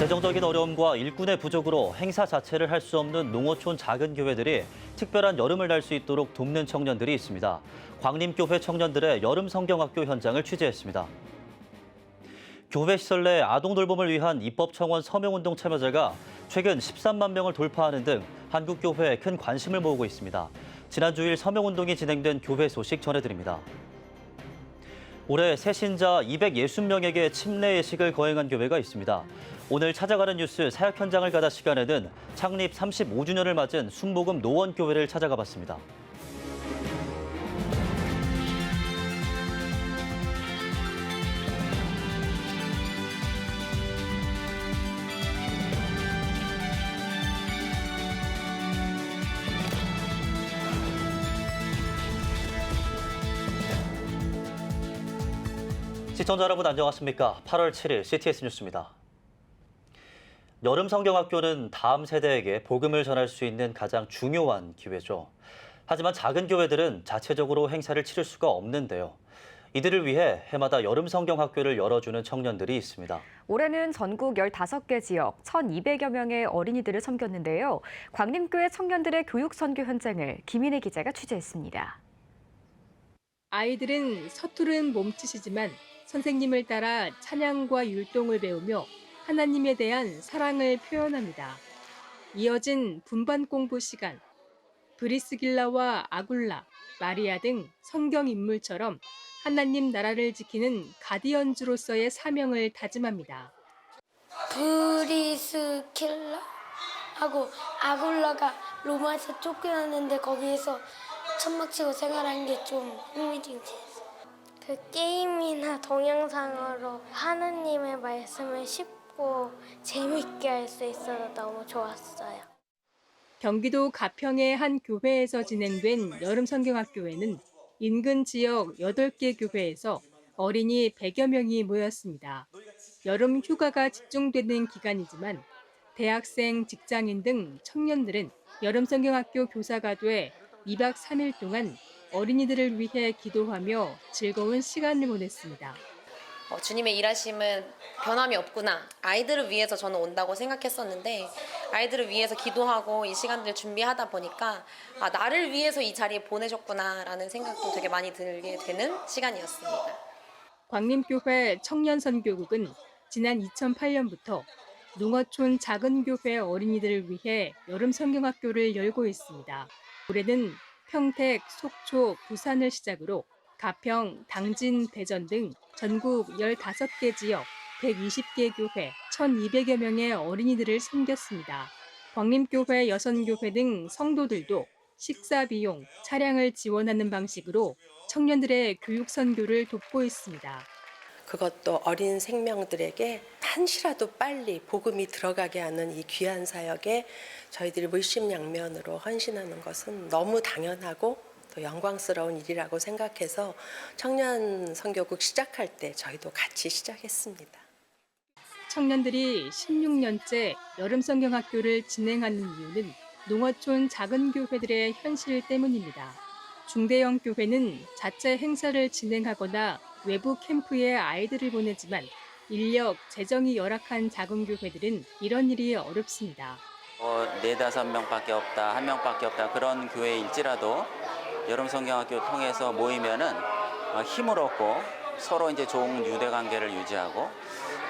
재정적인 어려움과 일꾼의 부족으로 행사 자체를 할 수 없는 농어촌 작은 교회들이 특별한 여름을 날 수 있도록 돕는 청년들이 있습니다. 광림교회 청년들의 여름 성경학교 현장을 취재했습니다. 교회 시설 내 아동 돌봄을 위한 입법 청원 서명운동 참여자가 최근 13만 명을 돌파하는 등 한국 교회에 큰 관심을 모으고 있습니다. 지난 주일 서명운동이 진행된 교회 소식 전해드립니다. 올해 새신자 260명에게 침례 예식을 거행한 교회가 있습니다. 오늘 찾아가는 뉴스 사역 현장을 가다 시간에는 창립 35주년을 맞은 순복음 노원교회를 찾아가 봤습니다. 시청자 여러분 안녕하십니까? 8월 7일 CTS 뉴스입니다. 여름 성경학교는 다음 세대에게 복음을 전할 수 있는 가장 중요한 기회죠. 하지만 작은 교회들은 자체적으로 행사를 치를 수가 없는데요. 이들을 위해 해마다 여름 성경학교를 열어주는 청년들이 있습니다. 올해는 전국 15개 지역 1,200여 명의 어린이들을 섬겼는데요. 광림교회 청년들의 교육 선교 현장을 김인혜 기자가 취재했습니다. 아이들은 서투른 몸짓이지만 선생님을 따라 찬양과 율동을 배우며 하나님에 대한 사랑을 표현합니다. 이어진 분반 공부 시간, 브리스길라와 아굴라, 마리아 등 성경 인물처럼 하나님 나라를 지키는 가디언즈로서의 사명을 다짐합니다. 브리스킬라하고 아굴라가 로마에서 쫓겨났는데 거기에서 천막치고 생활하는 게 좀 흥미진진했어요. 그 게임이나 동영상으로 하나님의 말씀을 쉽고 재밌게 할 수 있어서 너무 좋았어요. 경기도 가평의 한 교회에서 진행된 여름 성경학교에는 인근 지역 8개 교회에서 어린이 100여 명이 모였습니다. 여름 휴가가 집중되는 기간이지만 대학생, 직장인 등 청년들은 여름 성경학교 교사가 돼 2박 3일 동안 어린이들을 위해 기도하며 즐거운 시간을 보냈습니다. 주님의 일하심은 변함이 없구나. 아이들을 위해서 저는 온다고 생각했었는데 아이들을 위해서 기도하고 이 시간들 준비하다 보니까 나를 위해서 이 자리에 보내셨구나라는 생각도 되게 많이 들게 되는 시간이었습니다. 광림교회 청년선교국은 지난 2008년부터 농어촌 작은 교회 어린이들을 위해 여름 성경학교를 열고 있습니다. 올해는 평택, 속초, 부산을 시작으로 가평, 당진, 대전 등 전국 15개 지역 120개 교회 1,200여 명의 어린이들을 섬겼습니다. 광림교회, 여선교회 등 성도들도 식사 비용, 차량을 지원하는 방식으로 청년들의 교육 선교를 돕고 있습니다. 그것도 어린 생명들에게 한시라도 빨리 복음이 들어가게 하는 이 귀한 사역에 저희들이 물심양면으로 헌신하는 것은 너무 당연하고 또 영광스러운 일이라고 생각해서 청년 선교국 시작할 때 저희도 같이 시작했습니다. 청년들이 16년째 여름 성경학교를 진행하는 이유는 농어촌 작은 교회들의 현실 때문입니다. 중대형 교회는 자체 행사를 진행하거나 외부 캠프에 아이들을 보내지만 인력, 재정이 열악한 작은 교회들은 이런 일이 어렵습니다. 4-5명밖에 없다, 1명밖에 없다 그런 교회일지라도 여름 성경학교 통해서 모이면은 힘을 얻고 서로 이제 좋은 유대 관계를 유지하고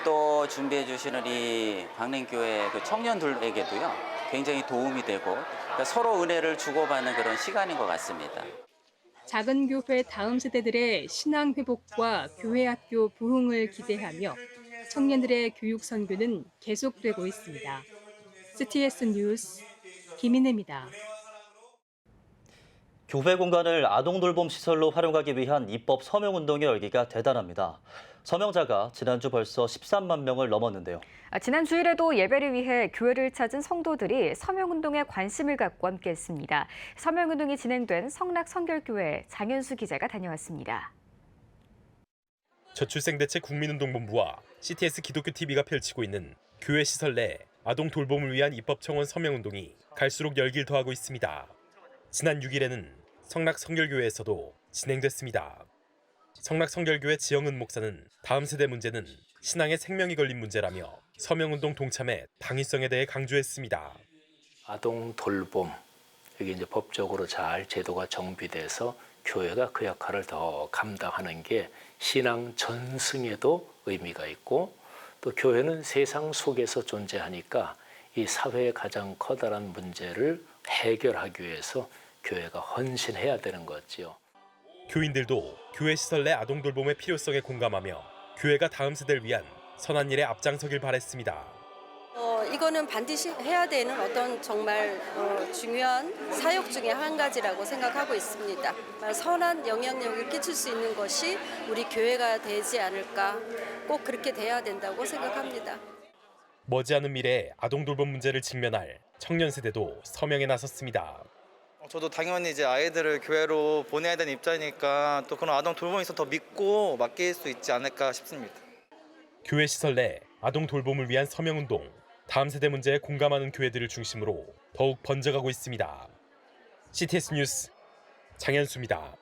또 준비해 주시는 이 광림교회 그 청년들에게도요 굉장히 도움이 되고 그러니까 서로 은혜를 주고받는 그런 시간인 것 같습니다. 작은 교회 다음 세대들의 신앙 회복과 교회 학교 부흥을 기대하며 청년들의 교육 선교는 계속되고 있습니다. CTS 뉴스 김인혜입니다. 교회 공간을 아동 돌봄 시설로 활용하기 위한 입법 서명운동의 열기가 대단합니다. 서명자가 지난주 벌써 13만 명을 넘었는데요. 지난 주일에도 예배를 위해 교회를 찾은 성도들이 서명운동에 관심을 갖고 함께했습니다. 서명운동이 진행된 성락성결교회 장현수 기자가 다녀왔습니다. 저출생대책 국민운동본부와 CTS 기독교TV가 펼치고 있는 교회 시설 내 아동 돌봄을 위한 입법 청원 서명운동이 갈수록 열기를 더하고 있습니다. 지난 6일에는 성락성결교회에서도 진행됐습니다. 성락성결교회 지영은 목사는 다음 세대 문제는 신앙의 생명이 걸린 문제라며 서명운동 동참의 당위성에 대해 강조했습니다. 아동 돌봄, 이게 이제 법적으로 잘 제도가 정비돼서 교회가 그 역할을 더 감당하는 게 신앙 전승에도 의미가 있고, 또 교회는 세상 속에서 존재하니까 이 사회의 가장 커다란 문제를 해결하기 위해서 교회가 헌신해야 되는 거지요. 교인들도 교회 시설 내 아동 돌봄의 필요성에 공감하며 교회가 다음 세대를 위한 선한 일에 앞장서길 바랬습니다. 이거는 반드시 해야 되는 어떤 정말 중요한 사역 중에 한 가지라고 생각하고 있습니다. 선한 영향력을 끼칠 수 있는 것이 우리 교회가 되지 않을까, 꼭 그렇게 돼야 된다고 생각합니다. 머지않은 미래에 아동 돌봄 문제를 직면할 청년 세대도 서명에 나섰습니다. 저도 당연히 이제 아이들을 교회로 보내야 되는 입장이니까 또 그런 아동 돌봄에 있어서 더 믿고 맡길 수 있지 않을까 싶습니다. 교회 시설 내 아동 돌봄을 위한 서명운동, 다음 세대 문제에 공감하는 교회들을 중심으로 더욱 번져가고 있습니다. CTS 뉴스 장현수입니다.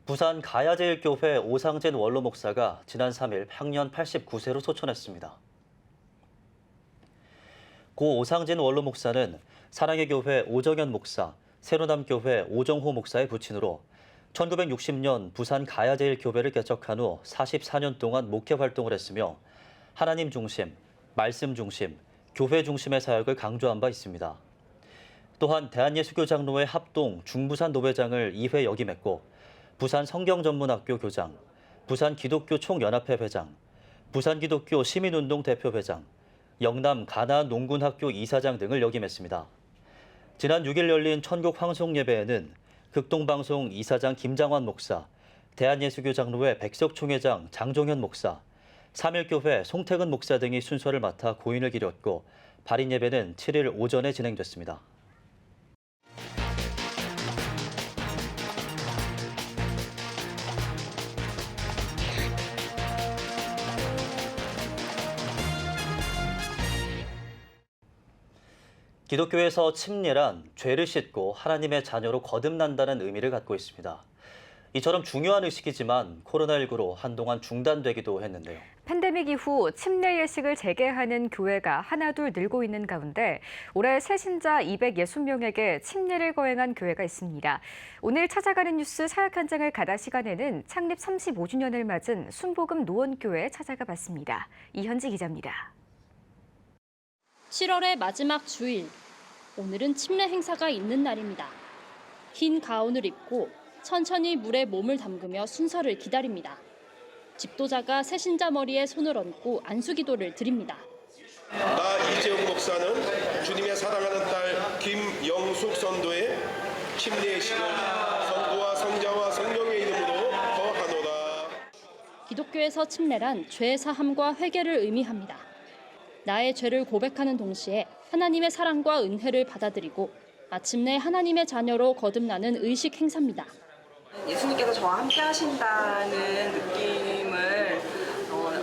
부산 가야제일교회 오상진 원로 목사가 지난 3일 향년 89세로 소천했습니다. 고 오상진 원로 목사는 사랑의 교회 오정현 목사, 새로남교회 오정호 목사의 부친으로 1960년 부산 가야제일교회를 개척한 후 44년 동안 목회 활동을 했으며 하나님 중심, 말씀 중심, 교회 중심의 사역을 강조한 바 있습니다. 또한 대한예수교 장로회 합동 중부산 노회장을 2회 역임했고 부산 성경전문학교 교장, 부산 기독교 총연합회 회장, 부산 기독교 시민운동 대표 회장, 영남 가나안 농군학교 이사장 등을 역임했습니다. 지난 6일 열린 천국 황송 예배에는 극동방송 이사장 김장환 목사, 대한예수교 장로회 백석 총회장 장종현 목사, 삼일교회 송태근 목사 등이 순서를 맡아 고인을 기렸고 발인 예배는 7일 오전에 진행됐습니다. 기독교에서 침례란 죄를 씻고 하나님의 자녀로 거듭난다는 의미를 갖고 있습니다. 이처럼 중요한 의식이지만 코로나19로 한동안 중단되기도 했는데요. 팬데믹 이후 침례 예식을 재개하는 교회가 하나둘 늘고 있는 가운데 올해 새신자 260명에게 침례를 거행한 교회가 있습니다. 오늘 찾아가는 뉴스 사역 현장을 가다 시간에는 창립 35주년을 맞은 순복음 노원교회에 찾아가 봤습니다. 이현지 기자입니다. 7월의 마지막 주일, 오늘은 침례 행사가 있는 날입니다. 흰 가운을 입고 천천히 물에 몸을 담그며 순서를 기다립니다. 집도자가 새신자 머리에 손을 얹고 안수기도를 드립니다. 나 이재용 목사는 주님의 사랑하는 딸 김영숙 선도의 침례식을 성부와 성자와 성령의 이름으로 거하노라. 기독교에서 침례란 죄 사함과 회개를 의미합니다. 나의 죄를 고백하는 동시에 하나님의 사랑과 은혜를 받아들이고 마침내 하나님의 자녀로 거듭나는 의식 행사입니다. 예수님께서 저와 함께 하신다는 느낌을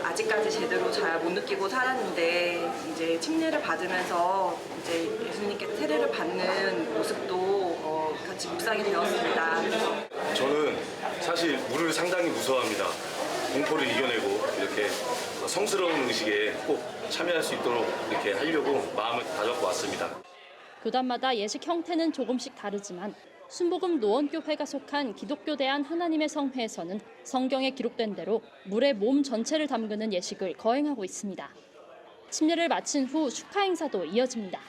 아직까지 제대로 잘 못 느끼고 살았는데 이제 침례를 받으면서 이제 예수님께 세례를 받는 모습도 같이 묵상이 되었습니다. 저는 사실 물을 상당히 무서워합니다. 공포를 이겨내고 이렇게 성스러운 의식에 꼭 참여할 수 있도록 이렇게 하려고 마음을 다잡고 왔습니다. 교단마다 예식 형태는 조금씩 다르지만 순복음 노원교회가 속한 기독교대한 하나님의 성회에서는 성경에 기록된 대로 물에 몸 전체를 담그는 예식을 거행하고 있습니다. 침례를 마친 후 축하 행사도 이어집니다.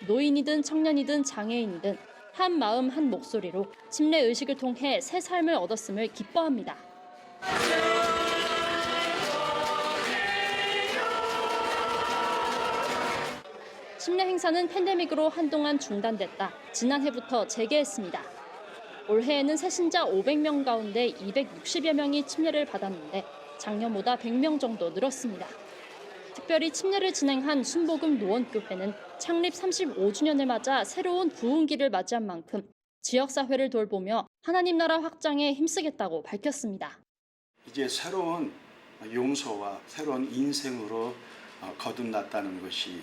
노인이든 청년이든 장애인이든 한 마음 한 목소리로 침례 의식을 통해 새 삶을 얻었음을 기뻐합니다. 침례 행사는 팬데믹으로 한동안 중단됐다 지난해부터 재개했습니다. 올해에는 새신자 500명 가운데 260여 명이 침례를 받았는데 작년보다 100명 정도 늘었습니다. 특별히 침례를 진행한 순복음 노원교회는 창립 35주년을 맞아 새로운 부흥기를 맞이한 만큼 지역사회를 돌보며 하나님 나라 확장에 힘쓰겠다고 밝혔습니다. 이제 새로운 용서와 새로운 인생으로 거듭났다는 것이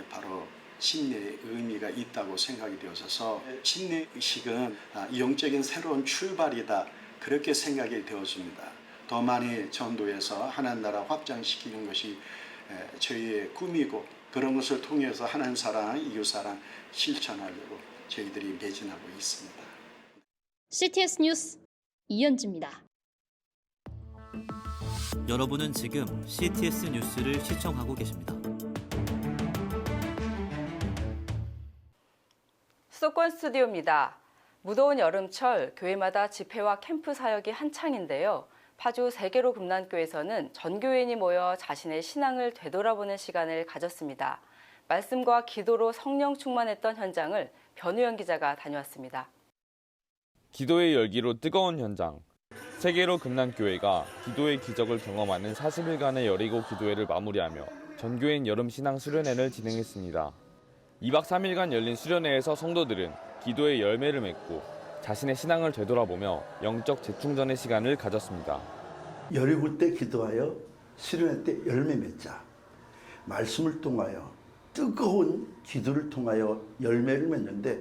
바로 침례의 의미가 있다고 생각이 되어서 침례 의식은 영적인 새로운 출발이다 그렇게 생각이 되었습니다. 더 많이 전도해서 하나님 나라 확장시키는 것이 저희의 꿈이고 그런 것을 통해서 하나님 사랑, 이웃 사랑 실천하려고 저희들이 매진하고 있습니다. CTS 뉴스 이현지입니다. 여러분은 지금 CTS 뉴스를 시청하고 계십니다. 수도권 스튜디오입니다. 무더운 여름철 교회마다 집회와 캠프 사역이 한창인데요. 파주 세계로 금난교에서는 전교인이 모여 자신의 신앙을 되돌아보는 시간을 가졌습니다. 말씀과 기도로 성령 충만했던 현장을 변우영 기자가 다녀왔습니다. 기도의 열기로 뜨거운 현장. 세계로 금난교회가 기도의 기적을 경험하는 40일간의 여리고 기도회를 마무리하며 전교인 여름 신앙 수련회를 진행했습니다. 2박 3일간 열린 수련회에서 성도들은 기도의 열매를 맺고 자신의 신앙을 되돌아보며 영적 재충전의 시간을 가졌습니다. 여리고 때 기도하여 수련회 때 열매 맺자. 말씀을 통하여 뜨거운 기도를 통하여 열매를 맺는데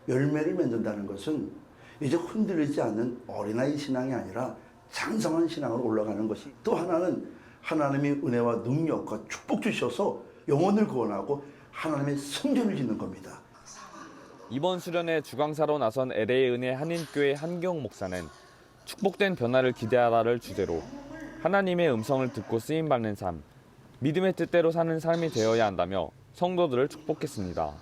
열매를 맺는다는 것은 이제 흔들리지 않는 어린아이 신앙이 아니라 장성한 신앙으로 올라가는 것이 또 하나는 하나님의 은혜와 능력과 축복 주셔서 영혼을 구원하고 하나님의 성전을 짓는 겁니다. 이번 수련회 주강사로 나선 LA 은혜 한인교회 한경 목사는 축복된 변화를 기대하라를 주제로 하나님의 음성을 듣고 쓰임받는 삶, 믿음의 뜻대로 사는 삶이 되어야 한다며 성도들을 축복했습니다.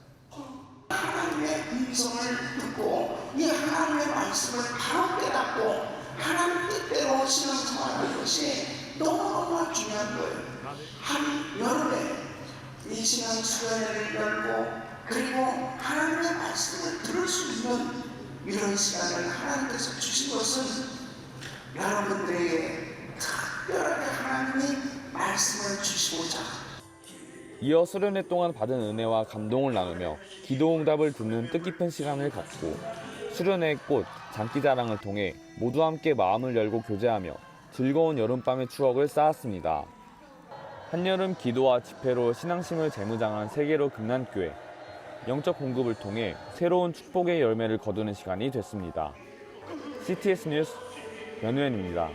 하나님의 음성을 듣고 이 하나님의 말씀을 바로 깨닫고 하나님 뜻대로 신앙생활하는 것이 너무너무 중요한 거예요. 한 여름에 이 신앙 수련회를 열고 그리고 하나님의 말씀을 들을 수 있는 이런 시간을 하나님께서 주신 것은 여러분들에게 특별하게 하나님이 말씀을 주시고자 이어 수련회 동안 받은 은혜와 감동을 나누며 기도응답을 듣는 뜻깊은 시간을 갖고 수련회의 꽃, 장기자랑을 통해 모두 함께 마음을 열고 교제하며 즐거운 여름밤의 추억을 쌓았습니다. 한여름 기도와 집회로 신앙심을 재무장한 세계로 금난교회. 영적 공급을 통해 새로운 축복의 열매를 거두는 시간이 됐습니다. CTS 뉴스 변우현입니다.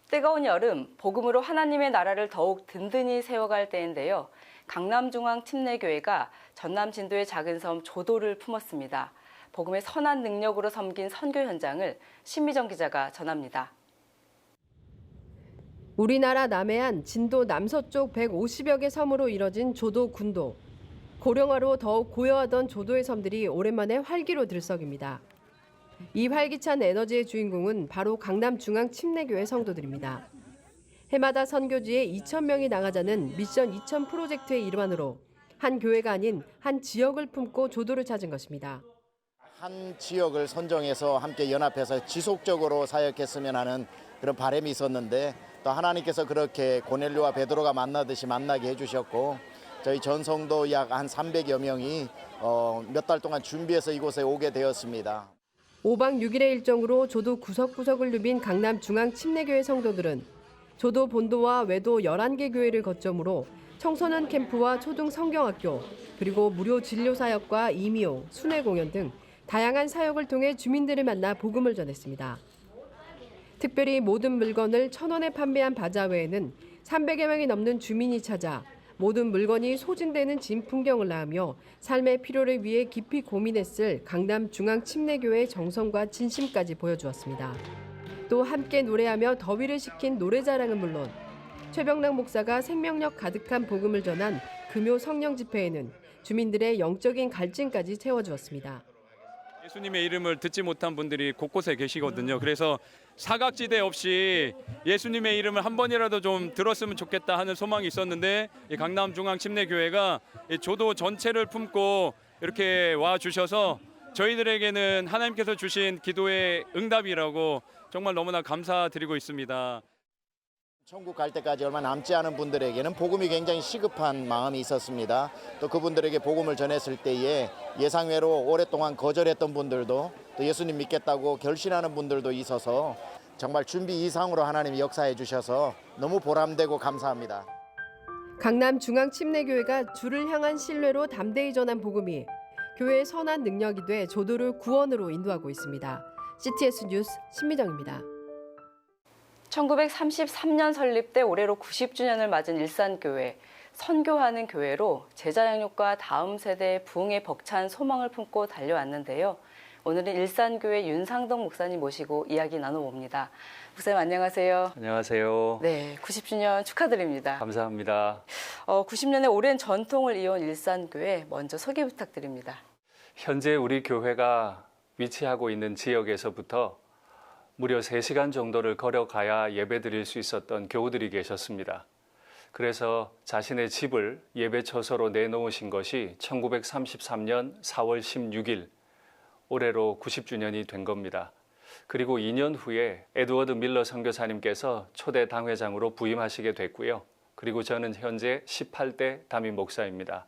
뜨거운 여름, 복음으로 하나님의 나라를 더욱 든든히 세워갈 때인데요. 강남중앙침례교회가 전남 진도의 작은 섬 조도를 품었습니다. 복음의 선한 능력으로 섬긴 선교 현장을 신미정 기자가 전합니다. 우리나라 남해안 진도 남서쪽 150여 개 섬으로 이뤄진 조도 군도. 고령화로 더욱 고요하던 조도의 섬들이 오랜만에 활기로 들썩입니다. 이 활기찬 에너지의 주인공은 바로 강남중앙침례교회 성도들입니다. 해마다 선교지에 2,000명이 나가자는 미션 2000 프로젝트의 일환으로 한 교회가 아닌 한 지역을 품고 조도를 찾은 것입니다. 한 지역을 선정해서 함께 연합해서 지속적으로 사역했으면 하는 그런 바람이 있었는데 또 하나님께서 그렇게 고넬료와 베드로가 만나듯이 만나게 해주셨고 저희 전성도 약 한 300여 명이 몇 달 동안 준비해서 이곳에 오게 되었습니다. 5박 6일의 일정으로 조도 구석구석을 누빈 강남중앙침례교회 성도들은 조도 본도와 외도 11개 교회를 거점으로 청소년 캠프와 초등 성경학교, 그리고 무료 진료 사역과 이미용, 순회 공연 등 다양한 사역을 통해 주민들을 만나 복음을 전했습니다. 특별히 모든 물건을 1,000원에 판매한 바자 외에는 300여 명이 넘는 주민이 찾아 모든 물건이 소진되는 진풍경을 낳으며 삶의 필요를 위해 깊이 고민했을 강남중앙침례교회의 정성과 진심까지 보여주었습니다. 또 함께 노래하며 더위를 식힌 노래자랑은 물론 최병락 목사가 생명력 가득한 복음을 전한 금요 성령 집회에는 주민들의 영적인 갈증까지 채워주었습니다. 예수님의 이름을 듣지 못한 분들이 곳곳에 계시거든요. 그래서 사각지대 없이 예수님의 이름을 한 번이라도 좀 들었으면 좋겠다 하는 소망이 있었는데 이 강남중앙침례교회가 조도 전체를 품고 이렇게 와 주셔서 저희들에게는 하나님께서 주신 기도의 응답이라고 정말 너무나 감사드리고 있습니다. 천국 갈 때까지 얼마 남지 않은 분들에게는 복음이 굉장히 시급한 마음이 있었습니다. 또 그분들에게 복음을 전했을 때에 예상외로 오랫동안 거절했던 분들도 또 예수님 믿겠다고 결심하는 분들도 있어서 정말 준비 이상으로 하나님이 역사해 주셔서 너무 보람되고 감사합니다. 강남중앙침례교회가 주를 향한 신뢰로 담대히 전한 복음이 교회의 선한 능력이 돼 조도를 구원으로 인도하고 있습니다. CTS 뉴스 신미정입니다. 1933년 설립돼 올해로 90주년을 맞은 일산교회. 선교하는 교회로 제자 양육과 다음 세대의 부흥에 벅찬 소망을 품고 달려왔는데요. 오늘은 일산교회 윤상덕 목사님 모시고 이야기 나눠봅니다. 목사님 안녕하세요. 안녕하세요. 네, 90주년 축하드립니다. 감사합니다. 90년의 오랜 전통을 이어온 일산교회 먼저 소개 부탁드립니다. 현재 우리 교회가 위치하고 있는 지역에서부터 무려 3시간 정도를 걸어가야 예배드릴 수 있었던 교우들이 계셨습니다. 그래서 자신의 집을 예배처소로 내놓으신 것이 1933년 4월 16일 올해로 90주년이 된 겁니다. 그리고 2년 후에 에드워드 밀러 선교사님께서 초대 당회장으로 부임하시게 됐고요. 그리고 저는 현재 18대 담임 목사입니다.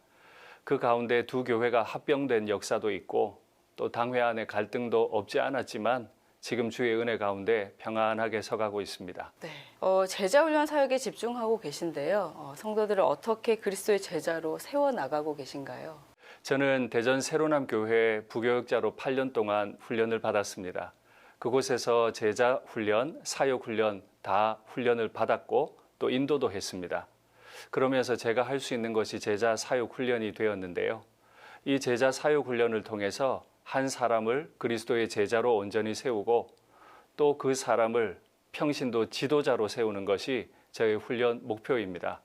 그 가운데 두 교회가 합병된 역사도 있고 또 당회 안에 갈등도 없지 않았지만 지금 주의 은혜 가운데 평안하게 서가고 있습니다. 네, 제자훈련 사역에 집중하고 계신데요. 성도들을 어떻게 그리스도의 제자로 세워나가고 계신가요? 저는 대전 세로남 교회 부교역자로 8년 동안 훈련을 받았습니다. 그곳에서 제자 훈련, 사역 훈련 다 훈련을 받았고 또 인도도 했습니다. 그러면서 제가 할 수 있는 것이 제자 사역 훈련이 되었는데요. 이 제자 사역 훈련을 통해서 한 사람을 그리스도의 제자로 온전히 세우고 또 그 사람을 평신도 지도자로 세우는 것이 저의 훈련 목표입니다.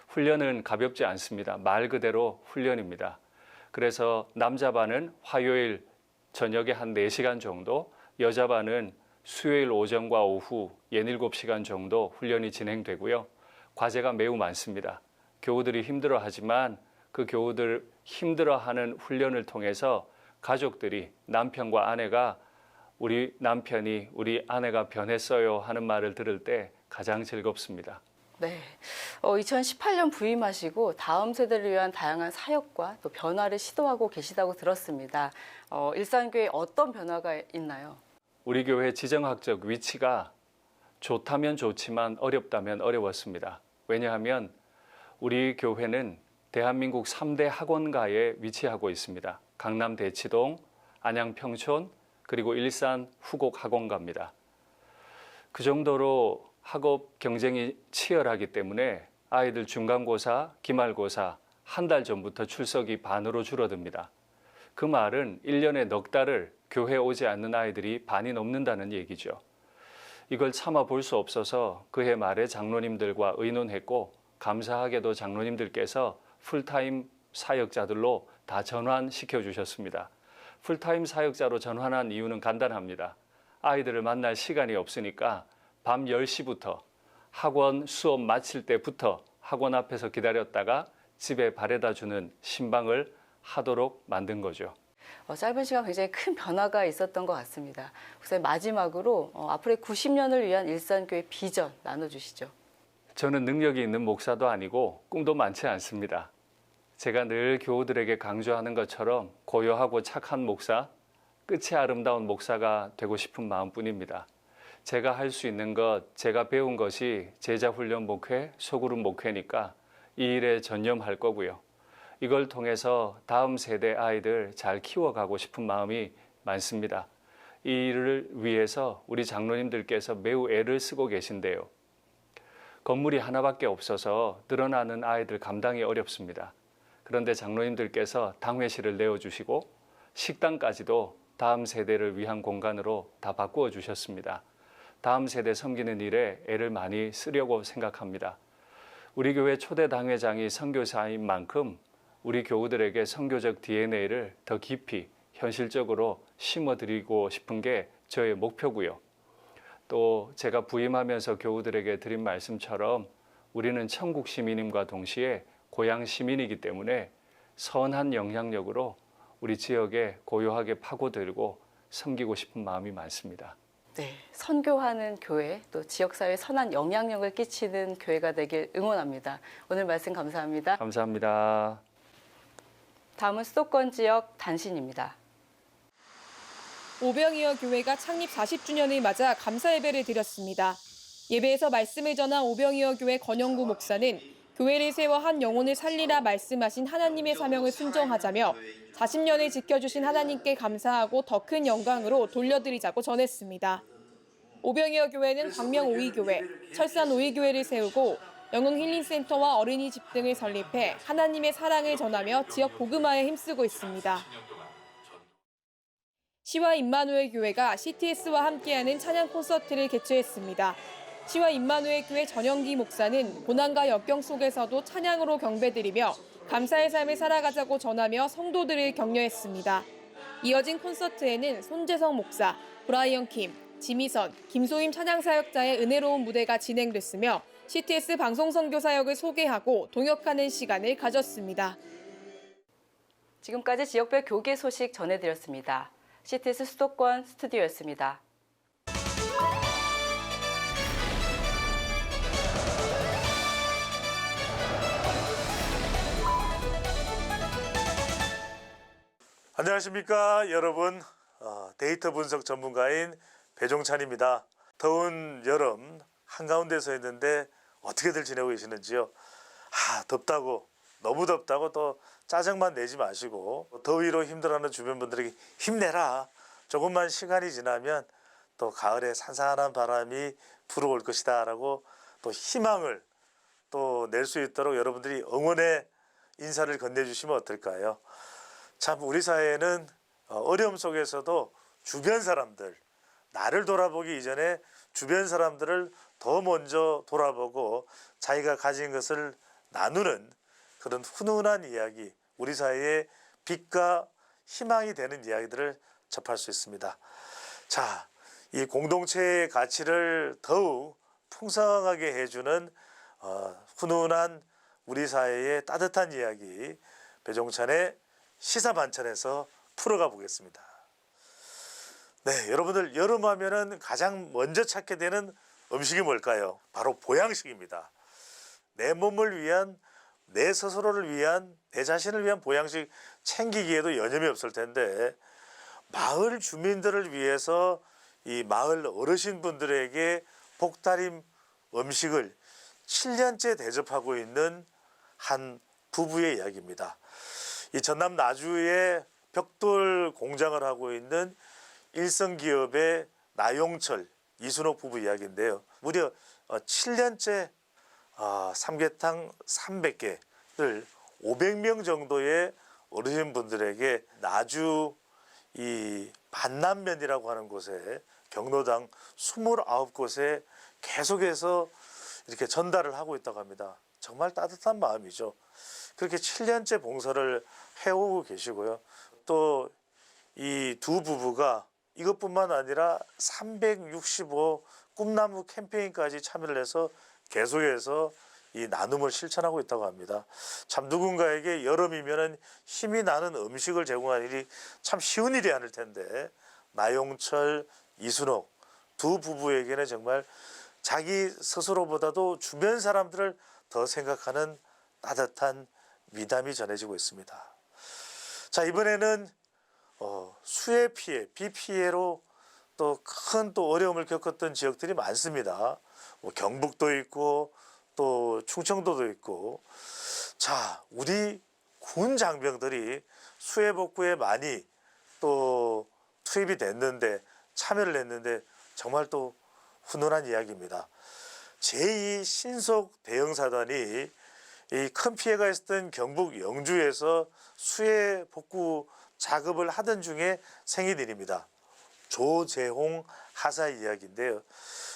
훈련은 가볍지 않습니다. 말 그대로 훈련입니다. 그래서 남자 반은 화요일 저녁에 한 4시간 정도, 여자 반은 수요일 오전과 오후 67시간 정도 훈련이 진행되고요. 과제가 매우 많습니다. 교우들이 힘들어하지만 그 교우들 힘들어하는 훈련을 통해서 가족들이 남편과 아내가 우리 남편이 우리 아내가 변했어요 하는 말을 들을 때 가장 즐겁습니다. 네, 2018년 부임하시고 다음 세대를 위한 다양한 사역과 또 변화를 시도하고 계시다고 들었습니다. 일산교회에 어떤 변화가 있나요? 우리 교회 지정학적 위치가 좋다면 좋지만 어렵다면 어려웠습니다. 왜냐하면 우리 교회는 대한민국 3대 학원가에 위치하고 있습니다. 강남 대치동, 안양 평촌, 그리고 일산 후곡 학원가입니다. 그 정도로 학업 경쟁이 치열하기 때문에 아이들 중간고사, 기말고사 한 달 전부터 출석이 반으로 줄어듭니다. 그 말은 1년에 넉 달을 교회에 오지 않는 아이들이 반이 넘는다는 얘기죠. 이걸 참아 볼 수 없어서 그해 말에 장로님들과 의논했고 감사하게도 장로님들께서 풀타임 사역자들로 다 전환시켜 주셨습니다. 풀타임 사역자로 전환한 이유는 간단합니다. 아이들을 만날 시간이 없으니까 밤 10시부터 학원 수업 마칠 때부터 학원 앞에서 기다렸다가 집에 바래다 주는 신방을 하도록 만든 거죠. 짧은 시간 굉장히 큰 변화가 있었던 것 같습니다. 목사님 마지막으로 앞으로의 90년을 위한 일산교회 비전 나눠주시죠. 저는 능력이 있는 목사도 아니고 꿈도 많지 않습니다. 제가 늘 교우들에게 강조하는 것처럼 고요하고 착한 목사, 끝이 아름다운 목사가 되고 싶은 마음뿐입니다. 제가 할 수 있는 것, 제가 배운 것이 제자훈련 목회, 소그룹 목회니까 이 일에 전념할 거고요. 이걸 통해서 다음 세대 아이들 잘 키워가고 싶은 마음이 많습니다. 이 일을 위해서 우리 장로님들께서 매우 애를 쓰고 계신데요. 건물이 하나밖에 없어서 늘어나는 아이들 감당이 어렵습니다. 그런데 장로님들께서 당회실을 내어주시고 식당까지도 다음 세대를 위한 공간으로 다 바꾸어 주셨습니다. 다음 세대 섬기는 일에 애를 많이 쓰려고 생각합니다. 우리 교회 초대 당회장이 선교사인 만큼 우리 교우들에게 선교적 DNA를 더 깊이 현실적으로 심어드리고 싶은 게 저의 목표고요. 또 제가 부임하면서 교우들에게 드린 말씀처럼 우리는 천국 시민임과 동시에 고향 시민이기 때문에 선한 영향력으로 우리 지역에 고요하게 파고들고 섬기고 싶은 마음이 많습니다. 네, 선교하는 교회, 또 지역사회에 선한 영향력을 끼치는 교회가 되길 응원합니다. 오늘 말씀 감사합니다. 감사합니다. 다음은 수도권 지역 단신입니다. 오병이어 교회가 창립 40주년을 맞아 감사 예배를 드렸습니다. 예배에서 말씀을 전한 오병이어 교회 권영구 목사는 교회를 세워 한 영혼을 살리라 말씀하신 하나님의 사명을 순종하자며 40년을 지켜주신 하나님께 감사하고 더 큰 영광으로 돌려드리자고 전했습니다. 오병이어 교회는 광명 오이교회, 철산 오이교회를 세우고 영흥 힐링센터와 어린이 집 등을 설립해 하나님의 사랑을 전하며 지역 복음화에 힘쓰고 있습니다. 시와 임마누엘 교회가 CTS와 함께하는 찬양 콘서트를 개최했습니다. 시와 임마누엘 교회 전영기 목사는 고난과 역경 속에서도 찬양으로 경배드리며 감사의 삶을 살아가자고 전하며 성도들을 격려했습니다. 이어진 콘서트에는 손재성 목사, 브라이언 킴, 지미선, 김소임 찬양사역자의 은혜로운 무대가 진행됐으며 CTS 방송선교사역을 소개하고 동역하는 시간을 가졌습니다. 지금까지 지역별 교계 소식 전해드렸습니다. CTS 수도권 스튜디오였습니다. 안녕하십니까 여러분. 데이터 분석 전문가인 배종찬입니다. 더운 여름 한가운데 서 있는데 어떻게들 지내고 계시는지요? 덥다고, 너무 덥다고 또 짜증만 내지 마시고 더위로 힘들어하는 주변 분들에게 힘내라. 조금만 시간이 지나면 또 가을에 산산한 바람이 불어올 것이다 라고 또 희망을 또 낼 수 있도록 여러분들이 응원의 인사를 건네주시면 어떨까요? 참 우리 사회에는 어려움 속에서도 주변 사람들, 나를 돌아보기 이전에 주변 사람들을 더 먼저 돌아보고 자기가 가진 것을 나누는 그런 훈훈한 이야기, 우리 사회의 빛과 희망이 되는 이야기들을 접할 수 있습니다. 자, 이 공동체의 가치를 더욱 풍성하게 해주는 훈훈한 우리 사회의 따뜻한 이야기, 배종찬의 시사반찬에서 풀어가 보겠습니다. 네, 여러분들 여름 하면은 가장 먼저 찾게 되는 음식이 뭘까요? 바로 보양식입니다. 내 몸을 위한, 내 스스로를 위한, 내 자신을 위한 보양식 챙기기에도 여념이 없을 텐데 마을 주민들을 위해서 이 마을 어르신분들에게 복다림 음식을 7년째 대접하고 있는 한 부부의 이야기입니다. 이 전남 나주에 벽돌 공장을 하고 있는 일성기업의 나용철, 이순옥 부부 이야기인데요. 무려 7년째 삼계탕 300개를 500명 정도의 어르신분들에게 나주 이 반남면이라고 하는 곳에 경로당 29곳에 계속해서 이렇게 전달을 하고 있다고 합니다. 정말 따뜻한 마음이죠. 그렇게 7년째 봉사를 해오고 계시고요. 또 이 두 부부가 이것뿐만 아니라 365 꿈나무 캠페인까지 참여를 해서 계속해서 이 나눔을 실천하고 있다고 합니다. 참 누군가에게 여름이면은 힘이 나는 음식을 제공하는 일이 참 쉬운 일이 아닐 텐데 나용철, 이순옥 두 부부에게는 정말 자기 스스로보다도 주변 사람들을 더 생각하는 따뜻한 미담이 전해지고 있습니다. 자, 이번에는 수해 피해, 비 피해로 또 큰 또 어려움을 겪었던 지역들이 많습니다. 뭐 경북도 있고 또 충청도도 있고. 자, 우리 군 장병들이 수해 복구에 많이 또 투입이 됐는데 참여를 했는데 정말 또 훈훈한 이야기입니다. 제2 신속 대응사단이 이 큰 피해가 있었던 경북 영주에서 수해 복구 작업을 하던 중에 생긴 일입니다. 조재홍 하사 이야기인데요.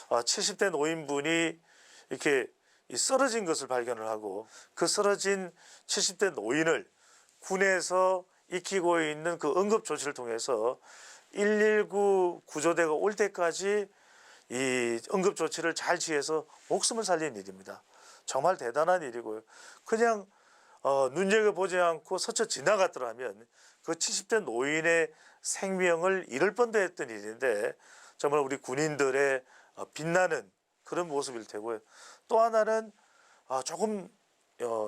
70대 노인분이 이렇게 쓰러진 것을 발견을 하고 그 쓰러진 70대 노인을 군에서 익히고 있는 그 응급조치를 통해서 119 구조대가 올 때까지 이 응급조치를 잘 취해서 목숨을 살린 일입니다. 정말 대단한 일이고요. 그냥 눈여겨보지 않고 스쳐 지나갔더라면 그 70대 노인의 생명을 잃을 뻔도 했던 일인데 정말 우리 군인들의 빛나는 그런 모습일 테고요. 또 하나는 조금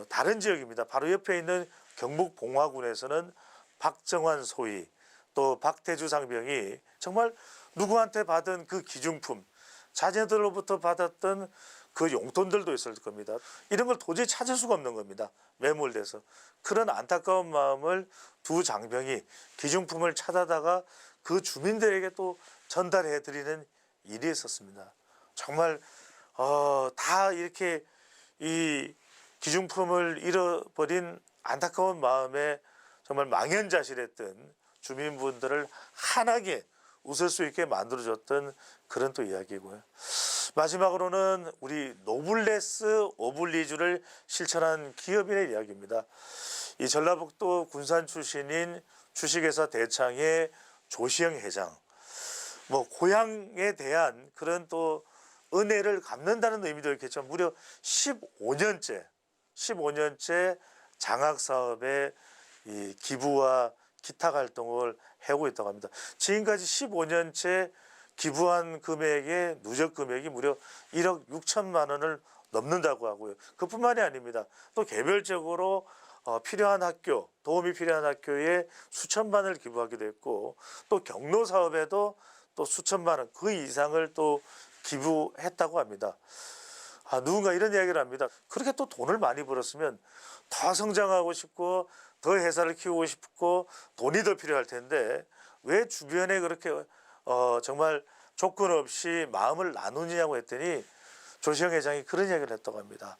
다른 지역입니다. 바로 옆에 있는 경북 봉화군에서는 박정환 소위 또 박태주 상병이 정말 누구한테 받은 그 기중품, 자녀들로부터 받았던 그 용돈들도 있을 겁니다. 이런 걸 도저히 찾을 수가 없는 겁니다. 매몰돼서. 그런 안타까운 마음을 두 장병이 기중품을 찾아다가 그 주민들에게 또 전달해 드리는 일이 있었습니다. 정말 다 이렇게 이 기중품을 잃어버린 안타까운 마음에 정말 망연자실했던 주민분들을 환하게 웃을 수 있게 만들어줬던 그런 또 이야기고요. 마지막으로는 우리 노블레스 오블리주를 실천한 기업인의 이야기입니다. 이 전라북도 군산 출신인 주식회사 대창의 조시영 회장, 고향에 대한 그런 또 은혜를 갚는다는 의미도 있겠지만 무려 15년째 장학 사업에 이 기부와 기타 활동을 해오고 있다고 합니다. 지금까지 15년째 기부한 금액의 누적 금액이 무려 1억 6천만 원을 넘는다고 하고요. 그뿐만이 아닙니다. 또 개별적으로 필요한 학교, 도움이 필요한 학교에 수천만 원을 기부하기도 했고, 또 경로 사업에도 또 수천만 원, 그 이상을 또 기부했다고 합니다. 누군가 이런 이야기를 합니다. 그렇게 또 돈을 많이 벌었으면 더 성장하고 싶고 더 회사를 키우고 싶고 돈이 더 필요할 텐데 왜 주변에 그렇게 정말 조건 없이 마음을 나누느냐고 했더니 조시영 회장이 그런 이야기를 했다고 합니다.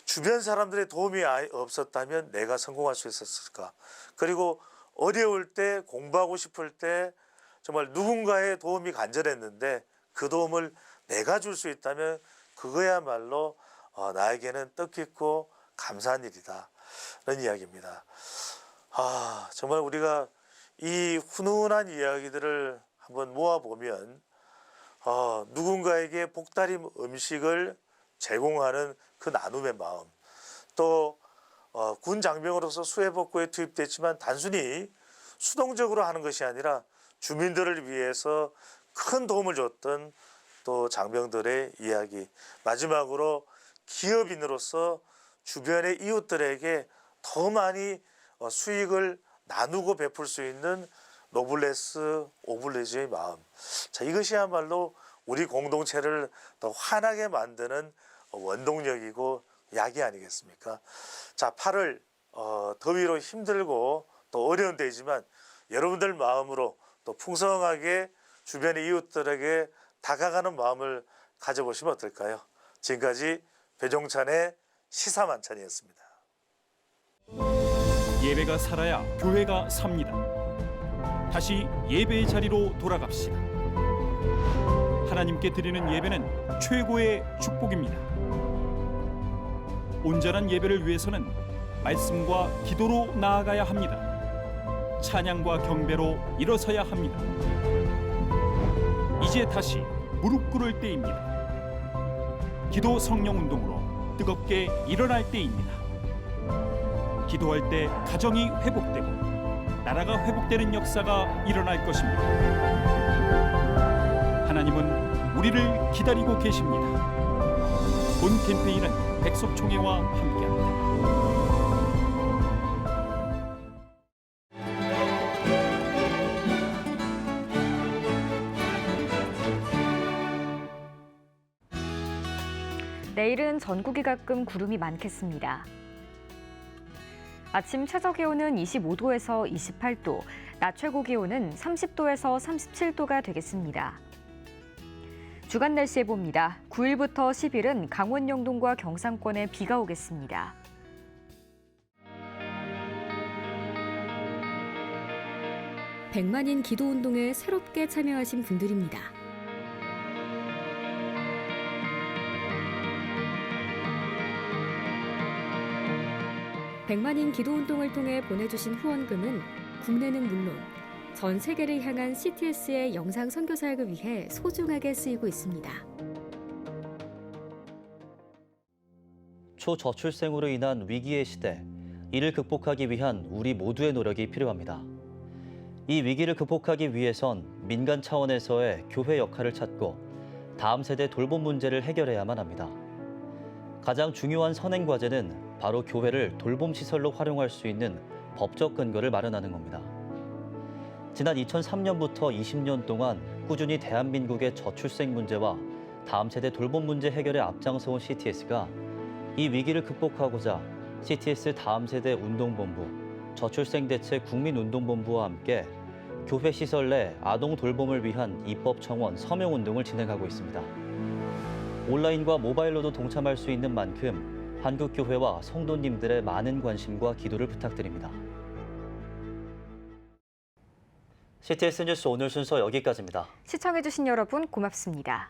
주변 사람들의 도움이 없었다면 내가 성공할 수 있었을까? 그리고 어려울 때, 공부하고 싶을 때 정말 누군가의 도움이 간절했는데 그 도움을 내가 줄 수 있다면 그거야말로 나에게는 뜻깊고 감사한 일이다. 그런 이야기입니다. 정말 우리가 이 훈훈한 이야기들을 한번 모아보면 누군가에게 복다림 음식을 제공하는 그 나눔의 마음, 또 군 장병으로서 수해복구에 투입됐지만 단순히 수동적으로 하는 것이 아니라 주민들을 위해서 큰 도움을 줬던 또 장병들의 이야기, 마지막으로 기업인으로서 주변의 이웃들에게 더 많이 수익을 나누고 베풀 수 있는 노블레스 오블리주의 마음. 자, 이것이야말로 우리 공동체를 더 환하게 만드는 원동력이고 약이 아니겠습니까? 자, 8월 더위로 힘들고 또 어려운 때이지만 여러분들 마음으로 또 풍성하게 주변의 이웃들에게 다가가는 마음을 가져보시면 어떨까요? 지금까지 배종찬의 시사만찬이었습니다. 예배가 살아야 교회가 삽니다. 다시 예배의 자리로 돌아갑시다. 하나님께 드리는 예배는 최고의 축복입니다. 온전한 예배를 위해서는 말씀과 기도로 나아가야 합니다. 찬양과 경배로 일어서야 합니다. 이제 다시 무릎 꿇을 때입니다. 기도 성령 운동으로 뜨겁게 일어날 때입니다. 기도할 때 가정이 회복되고 나라가 회복되는 역사가 일어날 것입니다. 하나님은 우리를 기다리고 계십니다. 본 캠페인은 백석총회와 함께합니다. 내일은 전국이 가끔 구름이 많겠습니다. 아침 최저 기온은 25도에서 28도, 낮 최고 기온은 30도에서 37도가 되겠습니다. 주간 날씨 해봅니다. 9일부터 10일은 강원 영동과 경상권에 비가 오겠습니다. 백만인 기도운동에 새롭게 참여하신 분들입니다. 백만인 기도운동을 통해 보내주신 후원금은 국내는 물론 전 세계를 향한 CTS의 영상 선교 사역을 위해 소중하게 쓰이고 있습니다. 초저출생으로 인한 위기의 시대, 이를 극복하기 위한 우리 모두의 노력이 필요합니다. 이 위기를 극복하기 위해선 민간 차원에서의 교회 역할을 찾고 다음 세대 돌봄 문제를 해결해야만 합니다. 가장 중요한 선행 과제는 바로 교회를 돌봄 시설로 활용할 수 있는 법적 근거를 마련하는 겁니다. 지난 2003년부터 20년 동안 꾸준히 대한민국의 저출생 문제와 다음 세대 돌봄 문제 해결에 앞장서온 CTS가 이 위기를 극복하고자 CTS 다음 세대 운동본부, 저출생 대책 국민운동본부와 함께 교회 시설 내 아동 돌봄을 위한 입법 청원 서명 운동을 진행하고 있습니다. 온라인과 모바일로도 동참할 수 있는 만큼 한국교회와 성도님들의 많은 관심과 기도를 부탁드립니다. CTS 뉴스 오늘 순서 여기까지입니다. 시청해주신 여러분 고맙습니다.